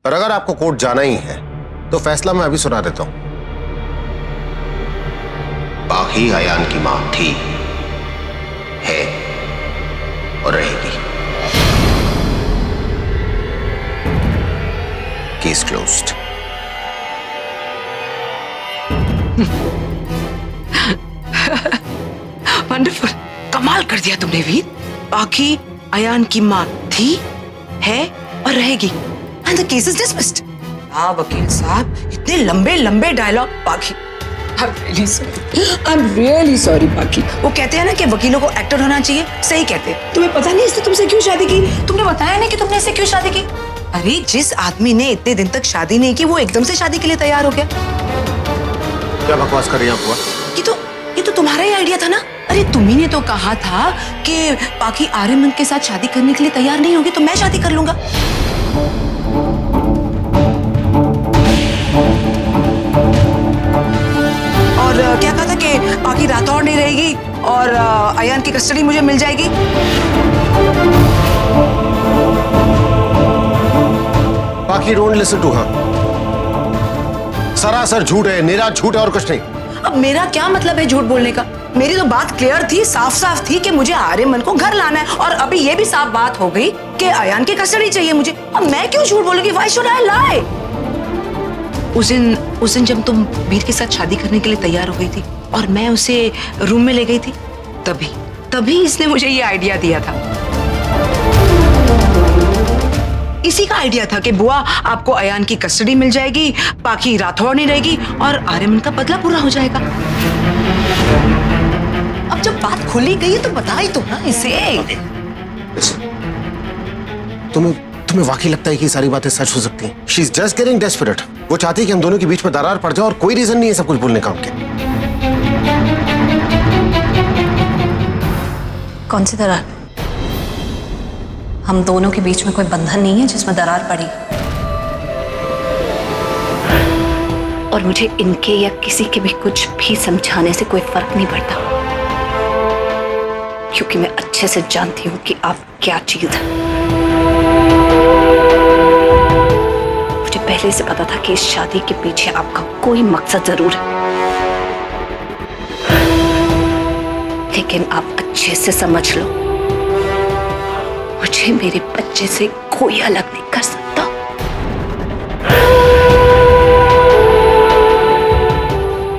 पर अगर आपको कोर्ट जाना ही है तो फैसला मैं अभी सुना देता हूं। पाखी अयान की मां थी, है और रहेगी। Case closed. वंडरफुल, कमाल कर दिया तुमने वीर। पाखी अयान की मां थी, है और रहेगी। And the case is dismissed. हाँ वकील साहब, इतने लंबे लंबे डायलॉग। पाखी, I'm really sorry पाखी। वो कहते हैं ना कि वकीलों को एक्टर होना चाहिए, सही कहते हैं। तुम्हें पता नहीं इसने तुमसे क्यों शादी की? तुमने बताया नहीं कि तुमने इससे क्यों शादी की? अरे जिस आदमी ने इतने दिन तक शादी नहीं की वो एकदम से शादी के लिए तैयार हो गया। क्या बकवास कर रही हैं आप बुआ? ये तो तुम्हारा ही आइडिया था ना। अरे तुम्ही ने तो कहा था कि पाखी आर्यमन के साथ शादी करने के लिए तैयार नहीं होगी तो मैं शादी कर लूंगा। और क्या कहा था कि पाखी राठौड़ नहीं रहेगी और अयान की कस्टडी मुझे मिल जाएगी। पाखी डोंट लिसन टू हर। सरासर झूठ है, निरा झूठ है और कुछ नहीं। अब मेरा क्या मतलब है झूठ बोलने का? मेरी तो बात क्लियर थी, साफ साफ थी कि मुझे आर्यमन को घर लाना है और अभी ये भी साफ बात हो गई कि अयान की कस्टडी चाहिए मुझे। अब मैं क्यों झूठ बोलूंगी? Why should I lie? उस दिन जब तुम वीर के साथ शादी करने के लिए तैयार हो गई थी और मैं उसे रूम में ले गई थी, तभी इसने मुझे ये आइडिया दिया था। इसी का आइडिया था कि बुआ आपको अयान की कस्टडी मिल जाएगी, पाखी राठौड़ नहीं रहेगी और आर्यमन का बदला पूरा हो जाएगा। अब जब बात खुली गई है तो बता ही दो ना इसे। तुम्हें वाकई लगता है कि सारी बातें सच हो सकती हैं? She's just getting desperate। वो चाहती है कि हम दोनों के बीच में दरार पड़ जाए और कोई रीजन नहीं है सब कुछ बोलने का उनके। कौन सी दरार? हम दोनों के बीच में कोई बंधन नहीं है जिसमें दरार पड़ी। और मुझे इनके या किसी के भी कुछ भी समझाने से कोई फर्क नहीं पड़ता, क्योंकि मैं अच्छे से जानती हूं कि आप क्या चीज है। मुझे पहले से पता था कि इस शादी के पीछे आपका कोई मकसद जरूर है, लेकिन आप अच्छे से समझ लो, मुझे मेरे बच्चे से कोई अलग नहीं कर सकता।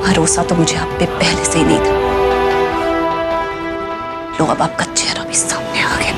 भरोसा तो मुझे आप पे पहले से ही नहीं था। लो अब आपका चेहरा भी सामने आ गया।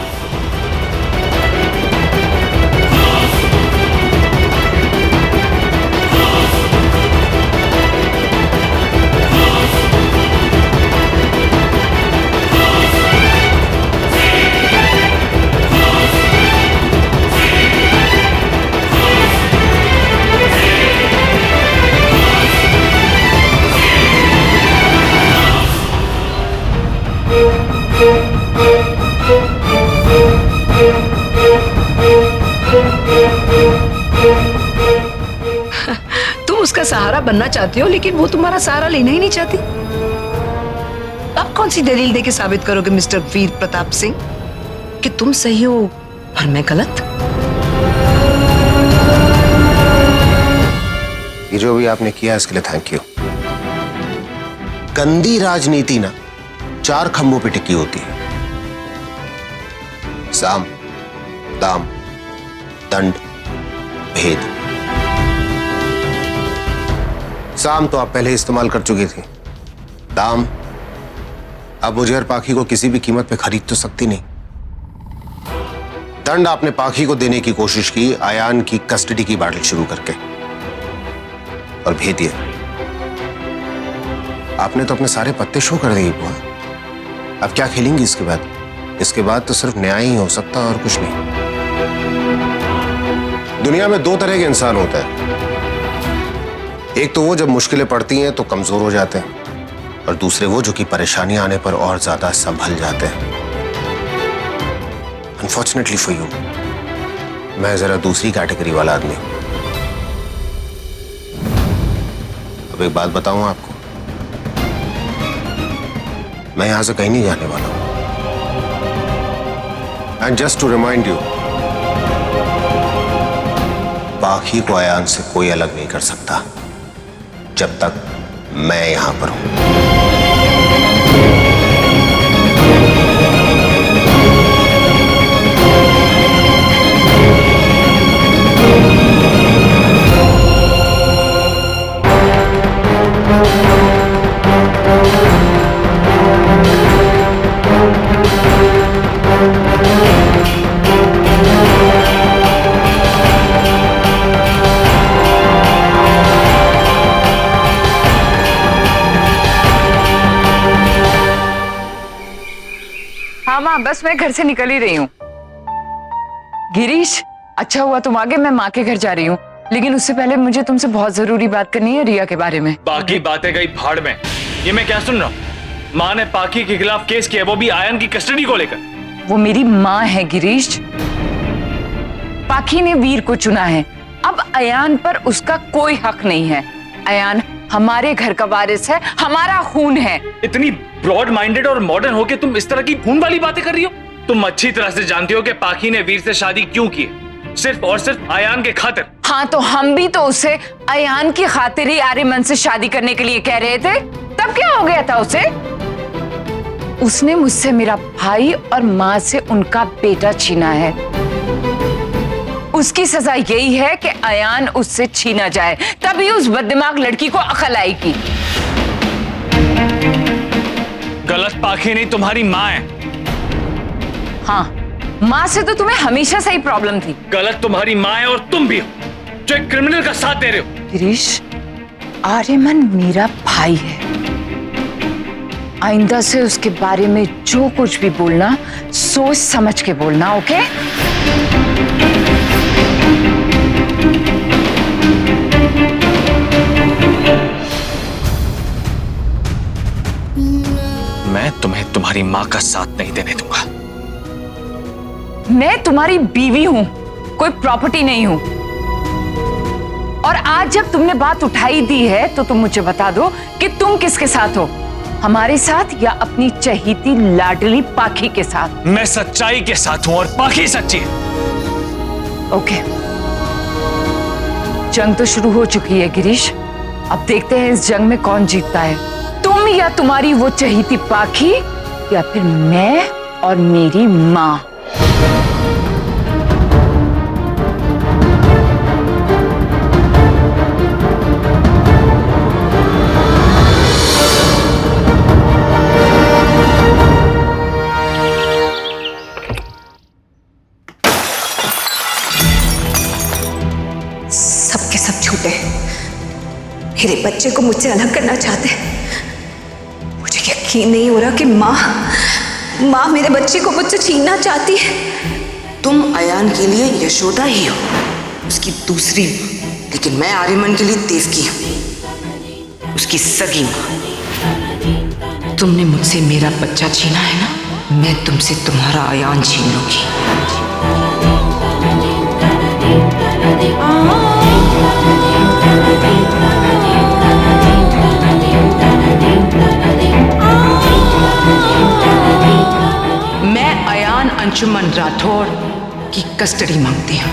तुम उसका सहारा बनना चाहती हो लेकिन वो तुम्हारा सहारा लेना ही नहीं चाहती। अब कौन सी दलील देके साबित करोगे मिस्टर वीर प्रताप सिंह कि तुम सही हो और मैं गलत? ये जो भी आपने किया इसके लिए थैंक यू। गंदी राजनीति ना 4 खंभों पे टिकी होती है। साम, दाम, दंड, भेद। साम तो आप पहले इस्तेमाल कर चुकी थी। दाम, अब मुझे और पाखी को किसी भी कीमत पे खरीद तो सकती नहीं। दंड आपने पाखी को देने की कोशिश की अयान की कस्टडी की बैटल शुरू करके। और भेद ये, आपने तो अपने सारे पत्ते शो कर दिए बुआ। अब क्या खेलेंगी इसके बाद? इसके बाद तो सिर्फ न्याय ही हो सकता और कुछ नहीं। दुनिया में 2 तरह के इंसान होते हैं। एक तो वो जब मुश्किलें पड़ती हैं तो कमजोर हो जाते हैं, और दूसरे वो जो कि परेशानियां आने पर और ज्यादा संभल जाते हैं। अनफॉर्चुनेटली फॉर यू, मैं जरा दूसरी कैटेगरी वाला आदमी हूं। अब एक बात बताऊं आपको, मैं यहां से कहीं नहीं जाने वाला हूं। And just to remind you, Pakhi को अयान से कोई अलग नहीं कर सकता जब तक मैं यहां पर हूं। हाँ माँ, बस मैं घर से निकल ही रही हूँ। गिरीश, अच्छा हुआ तुम आगे, मैं माँ के घर जा रही हूँ, लेकिन उससे पहले मुझे तुमसे बहुत जरूरी बात करनी है रिया के बारे में। बाकी बातें गई भाड़ में। ये मैं क्या सुन रहा हूँ? माँ ने पाखी के खिलाफ केस किया, वो भी आयन की कस्टडी को लेकर। वो मेरी माँ है गिरीश। पाखी ने वीर को चुना है, अब अयान पर उसका कोई हक नहीं है। अयान हमारे घर का वारिस है, हमारा खून है। इतनी ब्रॉड माइंडेड और मॉडर्न होके तुम इस तरह की खून वाली बातें कर रही हो? तुम अच्छी तरह से जानती हो कि पाखी ने वीर से शादी क्यों की है, सिर्फ और सिर्फ अयान के खातिर। हाँ, तो हम भी तो उसे अयान की खातिर ही आर्यमन से शादी करने के लिए कह रहे थे। तब क्या हो गया था उसे? उसने मुझसे मेरा भाई और माँ से उनका बेटा छीना है। उसकी सजा यही है कि अयान उससे छीना जाए, तभी उस बददिमाग लड़की को अकल आएगी। गलत पाखी नहीं, तुम्हारी माँ है। हाँ, माँ से तो तुम्हें हमेशा से ही प्रॉब्लम थी। गलत तुम्हारी माँ है और तुम भी हो जो एक क्रिमिनल का साथ दे रहे हो। गिरीश, आर्यमन मेरा भाई है। आइंदा से उसके बारे में जो कुछ भी बोलना, सोच समझ के बोलना, ओके? मैं तुम्हें तुम्हारी माँ का साथ नहीं देने दूंगा। मैं तुम्हारी बीवी हूं, कोई प्रॉपर्टी नहीं हूं। और आज जब तुमने बात उठाई दी है तो तुम मुझे बता दो कि तुम किसके साथ हो, हमारे साथ या अपनी चहीती लाडली पाखी के साथ? मैं सच्चाई के साथ हूं और पाखी सच्ची है। ओके, जंग तो शुरू हो चुकी है गिरीश। अब देखते हैं इस जंग में कौन जीतता है, तुम या तुम्हारी वो चहीती पाखी, या फिर मैं और मेरी माँ। सबके सब झूठे हैं। मेरे बच्चे को मुझसे अलग करना चाहते हैं। मुझे यकीन नहीं हो रहा कि माँ मेरे बच्चे को मुझसे छीनना चाहती है। तुम अयान के लिए यशोदा ही हो, उसकी दूसरी माँ, लेकिन मैं आर्यमन के लिए देवकी हूँ, उसकी सगी माँ। तुमने मुझसे मेरा बच्चा छीना है ना, मैं तुमसे तुम्हारा अयान छीन लूंगी। मैं अयान अंशुमन राठौर की कस्टडी मांगती हूँ।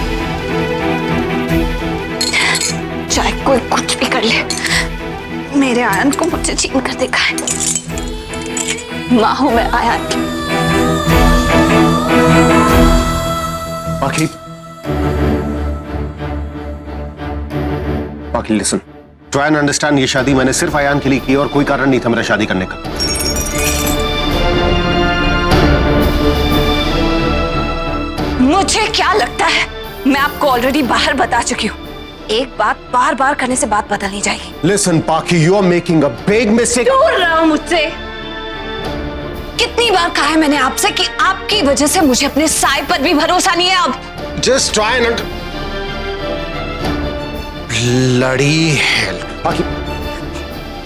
चाहे कोई कुछ भी कर ले, मेरे आयन को मुझसे छीन कर देखा है। माँ हूं मैं आयन की। पाखी, पाखी लिसन, ट्राई एंड अंडरस्टैंड। ये शादी मैंने सिर्फ अयान के लिए की और कोई कारण नहीं था मेरा शादी करने का। मुझे क्या लगता है, मैं आपको ऑलरेडी बाहर बता चुकी हूँ। एक बात बार बार करने से बात बदल नहीं जाएगी। Listen Pakhi, you are making a big mistake. दूर रहो मुझसे। कितनी बार कहा है मैंने आपसे कि आपकी वजह से मुझे अपने साय पर भी भरोसा नहीं है। अब जस्ट ट्राई एंड लड़ी हेल्प। पाखी,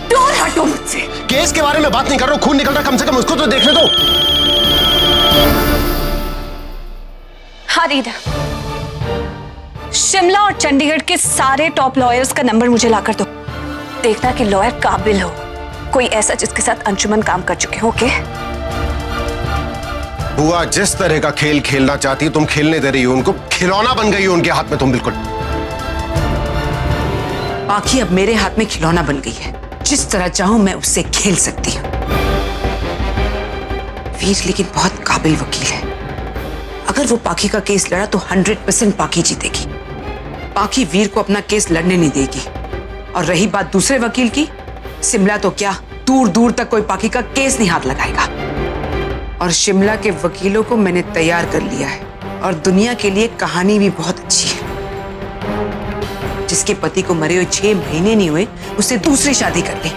दूर हटो मुझसे। केस के बारे में बात नहीं कर रहा हूं, खून निकल रहा, कम से कम उसको तो देखने दो। हाँ रीदा, शिमला और चंडीगढ़ के सारे टॉप लॉयर्स का नंबर मुझे लाकर दो। देखना कि लॉयर काबिल हो, कोई ऐसा जिसके साथ अंशुमन काम कर चुके हो। ओके बुआ, जिस तरह का खेल खेलना चाहती है तुम खेलने दे रही हो, उनको खिलौना बन गई हो उनके हाथ में तुम। बिल्कुल पाखी अब मेरे हाथ में खिलौना बन गई है। जिस तरह चाहूं मैं उससे खेल सकती हूँ। वीर लेकिन बहुत काबिल वकील है। अगर वो पाखी का केस लड़ा तो 100% पाखी जीतेगी। पाखी वीर को अपना केस लड़ने नहीं देगी। और रही बात दूसरे वकील की, शिमला तो क्या दूर दूर तक कोई पाखी का केस नहीं हाथ लगाएगा। और शिमला के वकीलों को मैंने तैयार कर लिया है और दुनिया के लिए कहानी भी बहुत अच्छी है। जिसके पति को मरे हुए 6 महीने नहीं हुए उससे दूसरी शादी कर ली।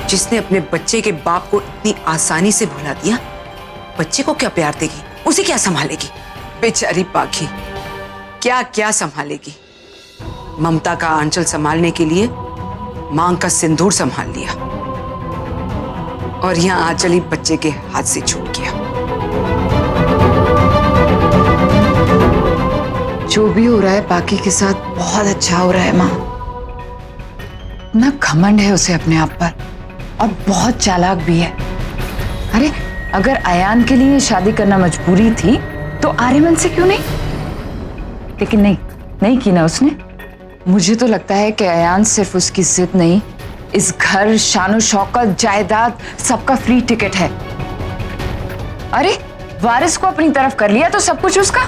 जिसने अपने बच्चे के बाप को इतनी आसानी से भुला दिया, बच्चे को क्या प्यार देगी, उसे क्या संभालेगी? बेचारी पाखी क्या क्या संभालेगी। ममता का आंचल संभालने के लिए मांग का सिंदूर संभाल लिया और यहां आंचल ही बच्चे के हाथ से छूट गया। जो भी हो रहा है पाकी के साथ बहुत अच्छा हो रहा है माँ। ना घमंड है उसे अपने आप पर और बहुत चालाक भी है। अरे अगर अयान के लिए शादी करना मजबूरी थी तो आर्यमन से क्यों नहीं? लेकिन नहीं की ना उसने। मुझे तो लगता है कि अयान सिर्फ उसकी जिद नहीं, इस घर, शानो शौकत, जायदाद सबका फ्री टिकट है। अरे वारिस को अपनी तरफ कर लिया तो सब कुछ उसका।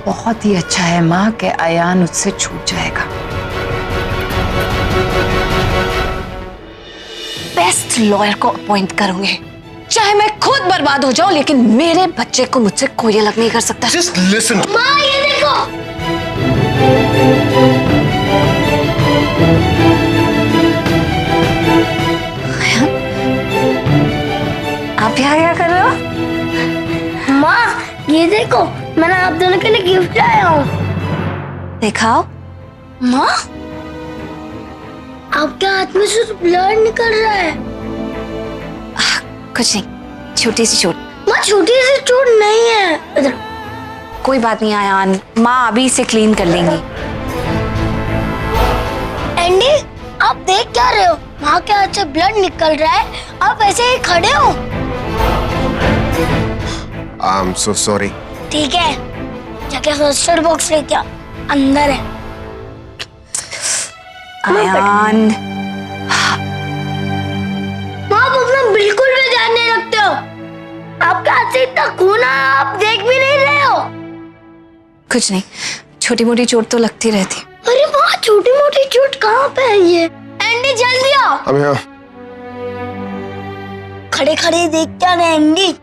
बहुत ही अच्छा है माँ कि अयान उससे छूट जाएगा। बेस्ट लॉयर को अपॉइंट करूंगी, चाहे मैं खुद बर्बाद हो जाऊं, लेकिन मेरे बच्चे को मुझसे कोई अलग नहीं कर सकता। Just listen. माँ ये देखो। आप यहाँ क्या कर रहे हो? माँ ये देखो, मैंने आप दोनों के लिए गिफ्ट लाया हूँ। दिखाओ। माँ आपके हाथ में से ब्लड निकल रहा है। कुछ नहीं, छोटी सी चोट। माँ छोटी सी चोट नहीं है। इधर कोई बात नहीं आयान, माँ अभी इसे क्लीन कर लेंगी। एंडी आप देख क्या रहे हो? माँ के हाथ से ब्लड निकल रहा है, आप ऐसे ही खड़े हो। I'm so sorry. ठीक है, जाके फर्स्ट एड बॉक्स लेके आओ, अंदर है। आयान माँ आप अपना बिल्कुल भी ध्यान नहीं रखते हो। आपके हाथ से इतना खून आया, आप देख भी नहीं रहे हो। कुछ नहीं, छोटी मोटी चोट तो लगती रहती। अरे माँ छोटी मोटी चोट कहाँ पे है ये? एंडी जल्दी आओ। अब यहाँ खड़े खड़े देख क्या रहे एंडी?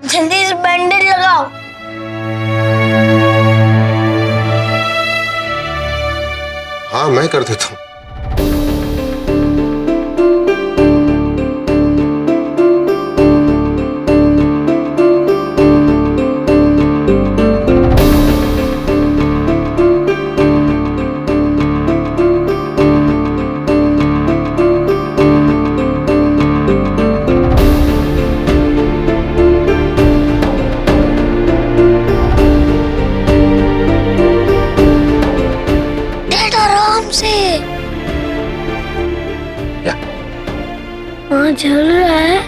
जल्दी से बैंडेज लगाओ। हाँ मैं कर देता हूँ। हाँ चल रहा है।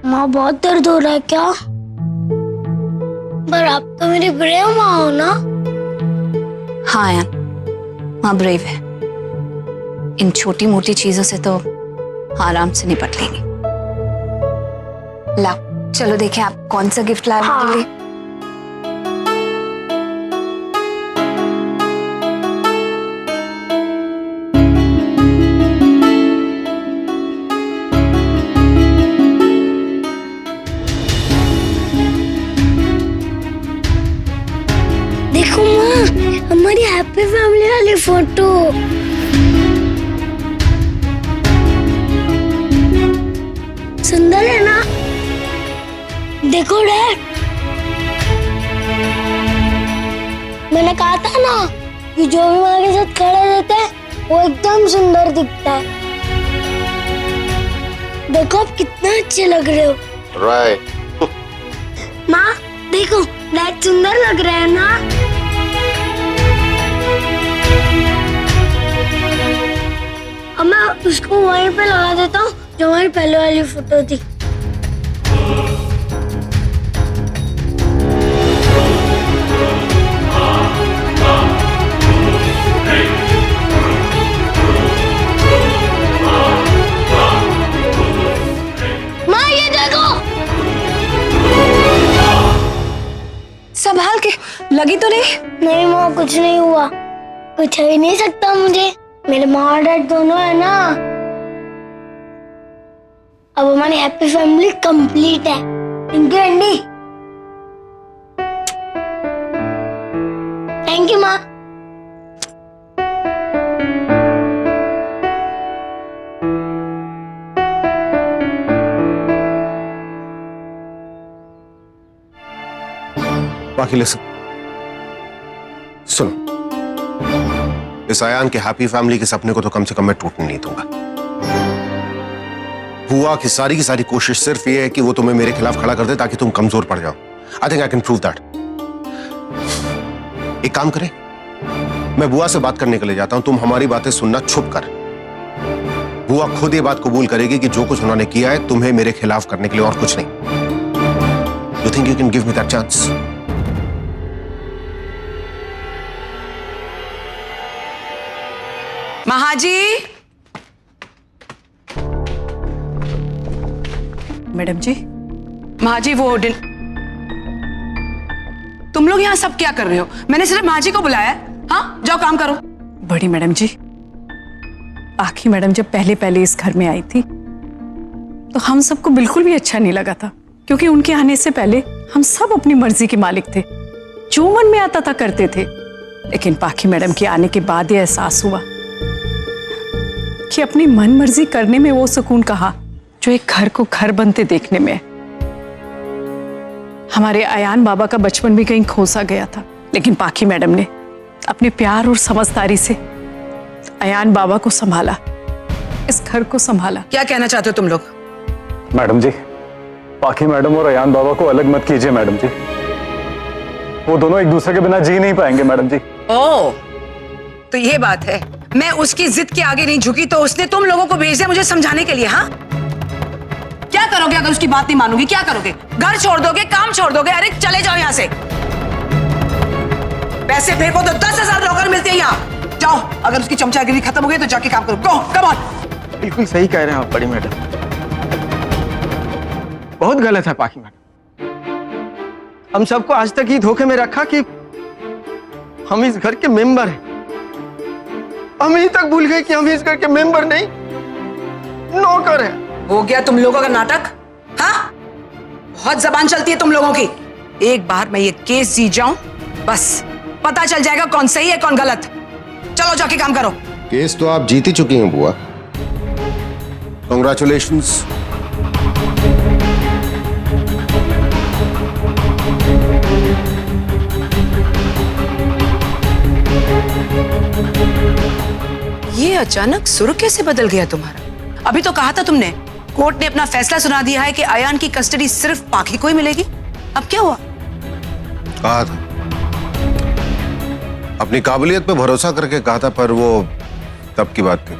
माँ बहुत दर्द हो रहा है क्या? पर आप तो मेरी ब्रेव माँ हो ना? हाँ आयान, माँ ब्रेव है। इन छोटी मोटी चीजों से तो आराम से निपट लेंगी। लाओ चलो देखें आप कौन सा गिफ्ट लाए मेरे लिए। हैप्पी फैमिली वाली फोटो। सुंदर है ना? देखो डैड, मैंने कहा था ना कि जो भी माँ के साथ खड़े रहते हैं वो एकदम सुंदर दिखता है। देखो आप कितने अच्छे लग रहे हो। राइट। माँ देखो, डैड सुंदर लग रहे हैं ना? अब मैं उसको वहीं पे लगा देता हूँ जो हमारी पहले वाली फोटो थी। माँ ये देखो। संभाल के, लगी तो नहीं? नहीं माँ, कुछ नहीं हुआ। कुछ हो ही नहीं सकता मुझे, मेरे माँ और डैड दोनों है ना। अब हमारी हैप्पी फैमिली कंप्लीट है। Thank you Andy. Thank you माँ। बाकी लिसन, सुनो, इस अयान के हैप्पी फैमिली के सपने को तो कम से कम मैं टूटने नहीं दूंगा। बुआ की सारी कोशिश सिर्फ ये है कि वो तुम्हें मेरे खिलाफ खड़ा कर दे ताकि तुम कमजोर पड़ जाओ। I think I can prove that. एक काम करें, मैं बुआ से बात करने के लिए जाता हूं, तुम हमारी बातें सुनना छुप कर। बुआ खुद ये बात कबूल करेगी कि जो कुछ उन्होंने किया है तुम्हें मेरे खिलाफ करने के लिए, और कुछ नहीं। You think you can give me that chance? Mahaji, madam ji. Mahaji वो तुम लोग यहाँ सब क्या कर रहे हो? मैंने सिर्फ महाजी को बुलाया है। हाँ, जाओ काम करो। बड़ी मैडम जी, पाखी मैडम जब पहले पहले इस घर में आई थी तो हम सबको बिल्कुल भी अच्छा नहीं लगा था, क्योंकि उनके आने से पहले हम सब अपनी मर्जी के मालिक थे, जो मन में आता था करते थे। लेकिन पाखी मैडम के आने के बाद ये एहसास हुआ कि अपनी मन मर्जी करने में वो सुकून कहाँ जो एक घर को घर बनते देखने में है। हमारे अयान बाबा का बचपन भी कहीं खोसा गया था, लेकिन पाखी मैडम ने अपने प्यार और समझदारी से अयान बाबा को संभाला, इस घर को संभाला। क्या कहना चाहते हो तुम लोग? मैडम जी, पाखी मैडम और अयान बाबा को अलग मत कीजिए मैडम जी। वो दोनों एक दूसरे के बिना जी नहीं पाएंगे मैडम जी। ओह, तो ये बात है। मैं उसकी जिद के आगे नहीं झुकी तो उसने तुम लोगों को भेज दिया मुझे समझाने के लिए। हाँ, क्या करोगे अगर उसकी बात नहीं मानोगे? क्या करोगे? घर छोड़ दोगे, काम छोड़ दोगे? अरे चले जाओ यहाँ से। पैसे फेंको तो 10,000 नौकर मिलते हैं यहाँ। जाओ, अगर उसकी चमचागिरी खत्म हो गई तो जाके काम करो। गो, कम ऑन। बिल्कुल सही कह रहे हैं आप बड़ी मैडम, बहुत गलत है पाखी मैडम। हम सबको आज तक ही धोखे में रखा कि हम इस घर के मेंबर हैं। हम यही तक भूल गए कि हम इस घर के मेंबर नहीं, नौकर हैं। हो गया तुम लोगों का नाटक। हाँ, बहुत जबान चलती है तुम लोगों की। एक बार मैं ये केस जीत जाऊं, बस पता चल जाएगा कौन सही है कौन गलत। चलो जाके काम करो। केस तो आप जीत ही चुकी हैं बुआ। कांग्रेचुलेशंस। ये अचानक सुर कैसे बदल गया तुम्हारा? अभी तो कहा था तुमने, कोर्ट ने अपना फैसला सुना दिया है कि अयान की कस्टडी सिर्फ पाखी को ही मिलेगी। अब क्या हुआ? कहा था, अपनी काबिलियत पे भरोसा करके कहा था, पर वो तब की बात थी।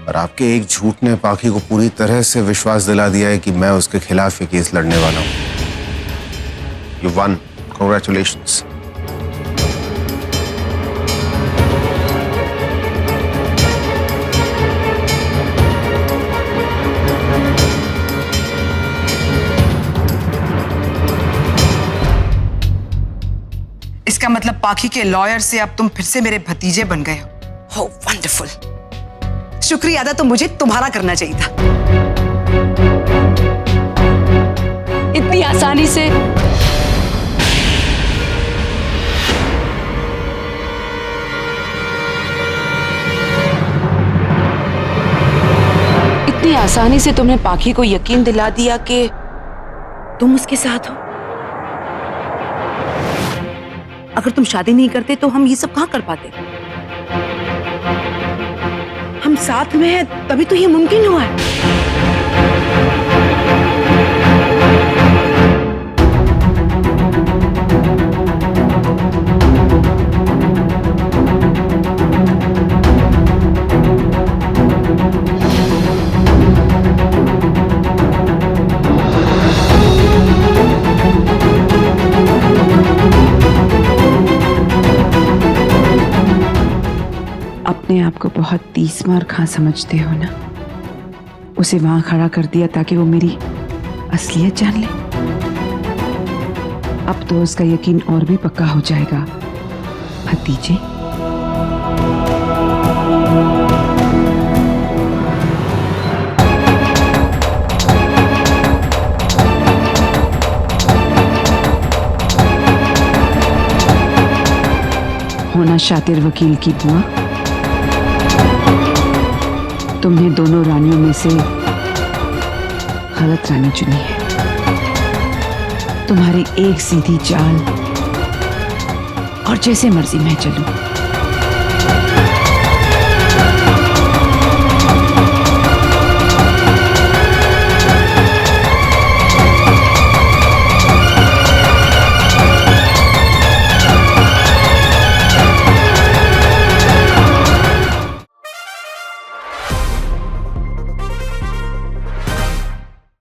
और आपके एक झूठ ने पाखी को पूरी तरह से विश्वास दिला दिया है कि मैं उसके खिलाफ ये केस लड़ने वाला हूं। You one, congratulations. इसका मतलब पाखी के लॉयर से अब तुम फिर से मेरे भतीजे बन गए हो। वंडरफुल। शुक्रिया अदा, तो मुझे तुम्हारा करना चाहिए था। इतनी आसानी से आसानी से तुमने पाखी को यकीन दिला दिया कि तुम उसके साथ हो। अगर तुम शादी नहीं करते तो हम ये सब कहाँ कर पाते? हम साथ में हैं तभी तो ये मुमकिन हुआ है। अपने आप को बहुत तीसमार खां समझते हो ना? उसे वहां खड़ा कर दिया ताकि वो मेरी असलियत जान ले। अब तो उसका यकीन और भी पक्का हो जाएगा। भतीजे, होना शातिर वकील की बुआ, तुमने दोनों रानियों में से गलत रानी चुनी है। तुम्हारी एक सीधी चाल और जैसे मर्जी मैं चलूं।